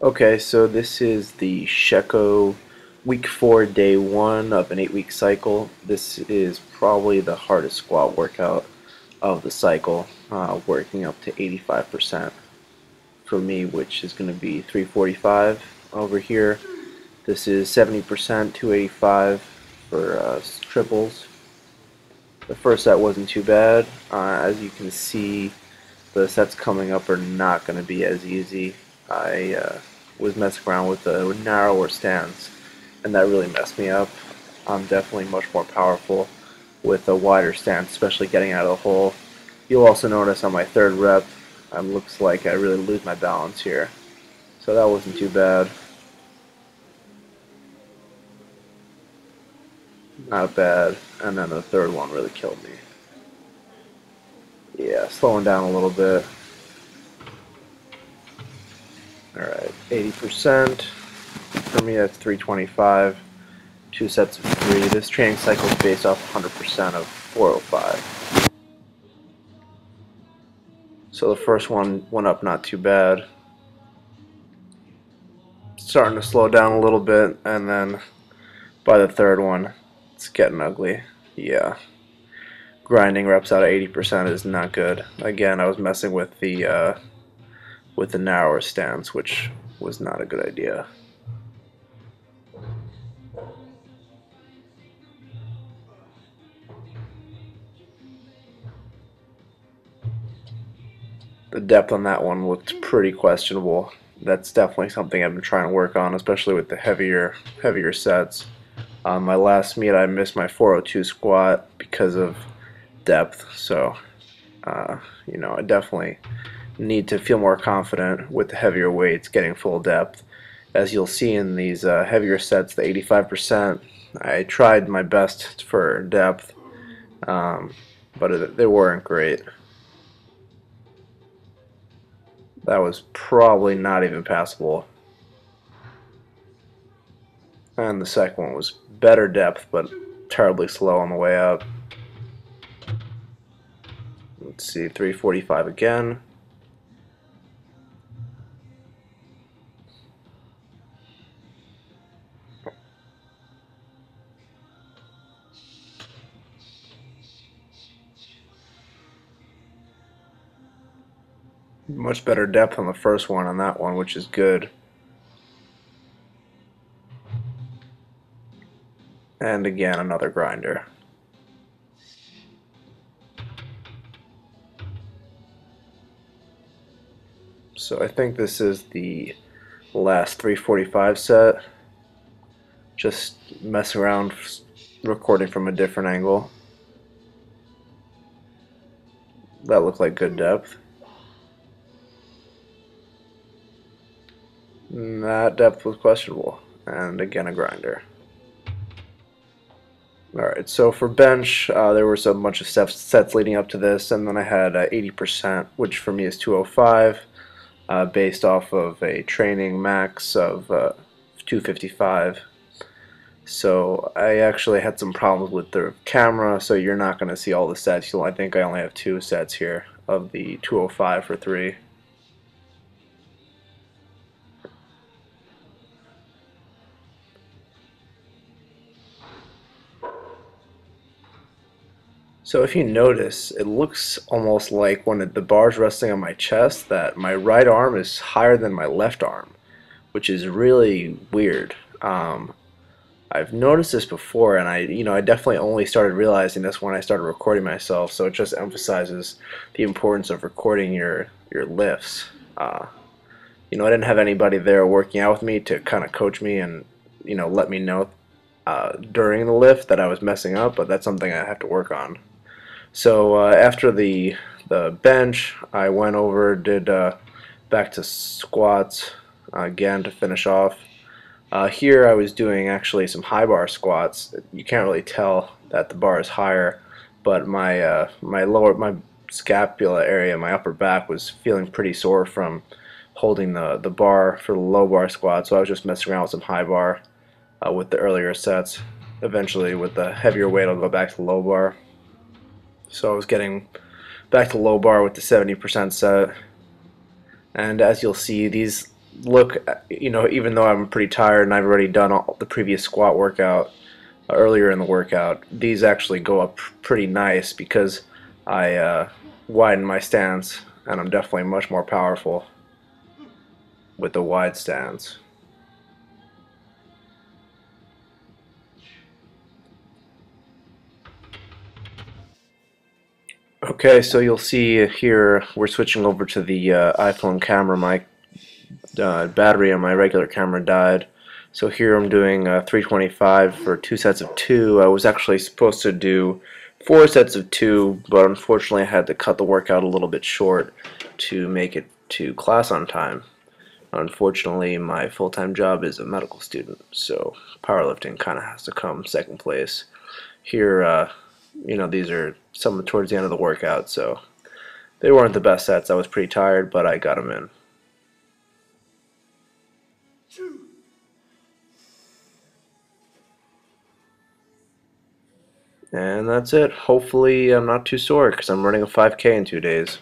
Okay, so this is the Sheiko week 4, day 1 of an 8-week cycle. This is probably the hardest squat workout of the cycle, working up to 85% for me, which is going to be 345 over here. This is 70%, 285 for triples. The first set wasn't too bad. As you can see, the sets coming up are not going to be as easy. I was messing around with the narrower stance, and that really messed me up. I'm definitely much more powerful with a wider stance, especially getting out of the hole. You'll also notice on my third rep, it looks like I really lose my balance here. So that wasn't too bad. Not bad. And then the third one really killed me. Yeah, slowing down a little bit. Alright, 80%. For me, that's 325. 2 sets of 3. This training cycle is based off 100% of 405. So the first one went up not too bad. Starting to slow down a little bit, and then by the third one, it's getting ugly. Yeah. Grinding reps out of 80% is not good. Again, I was messing with the narrower stance, which was not a good idea. The depth on that one looked pretty questionable. That's definitely something I've been trying to work on, especially with the heavier sets. My last meet, I missed my 402 squat because of depth, so I definitely need to feel more confident with the heavier weights, getting full depth. As you'll see in these heavier sets, the 85%, I tried my best for depth, but they weren't great. That was probably not even passable. And the second one was better depth, but terribly slow on the way up. Let's see, 345 again. Much better depth on the first one on that one, which is good. And again, another grinder. So I think this is the last 345 set. Just messing around, recording from a different angle. That looked like good depth. That depth was questionable. And again, a grinder. Alright, so for bench, there was a bunch of sets leading up to this, and then I had 80%, which for me is 205, based off of a training max of 255. So I actually had some problems with the camera, so you're not going to see all the sets. I think I only have 2 sets here of the 205 for 3. So if you notice, it looks almost like when the bar's resting on my chest that my right arm is higher than my left arm, which is really weird. I've noticed this before, and I definitely only started realizing this when I started recording myself. So it just emphasizes the importance of recording your lifts. I didn't have anybody there working out with me to kind of coach me and let me know during the lift that I was messing up, but that's something I have to work on. So after the bench, I went over, did back to squats again to finish off. Here I was doing actually some high bar squats. You can't really tell that the bar is higher, but my my scapula area, my upper back, was feeling pretty sore from holding the bar for the low bar squat. So I was just messing around with some high bar with the earlier sets. Eventually, with the heavier weight, I'll go back to low bar. So I was getting back to low bar with the 70% set, and as you'll see, these look, even though I'm pretty tired and I've already done all the previous squat workout earlier in the workout, these actually go up pretty nice because I widen my stance, and I'm definitely much more powerful with the wide stance. Okay, so you'll see here we're switching over to the iPhone camera. My battery on my regular camera died. So here I'm doing 325 for 2 sets of 2. I was actually supposed to do 4 sets of 2, but unfortunately I had to cut the workout a little bit short to make it to class on time. Unfortunately, my full-time job is a medical student, so powerlifting kind of has to come second place. Here, these are some towards the end of the workout, so they weren't the best sets. I was pretty tired, but I got them in. And that's it. Hopefully I'm not too sore because I'm running a 5K in 2 days.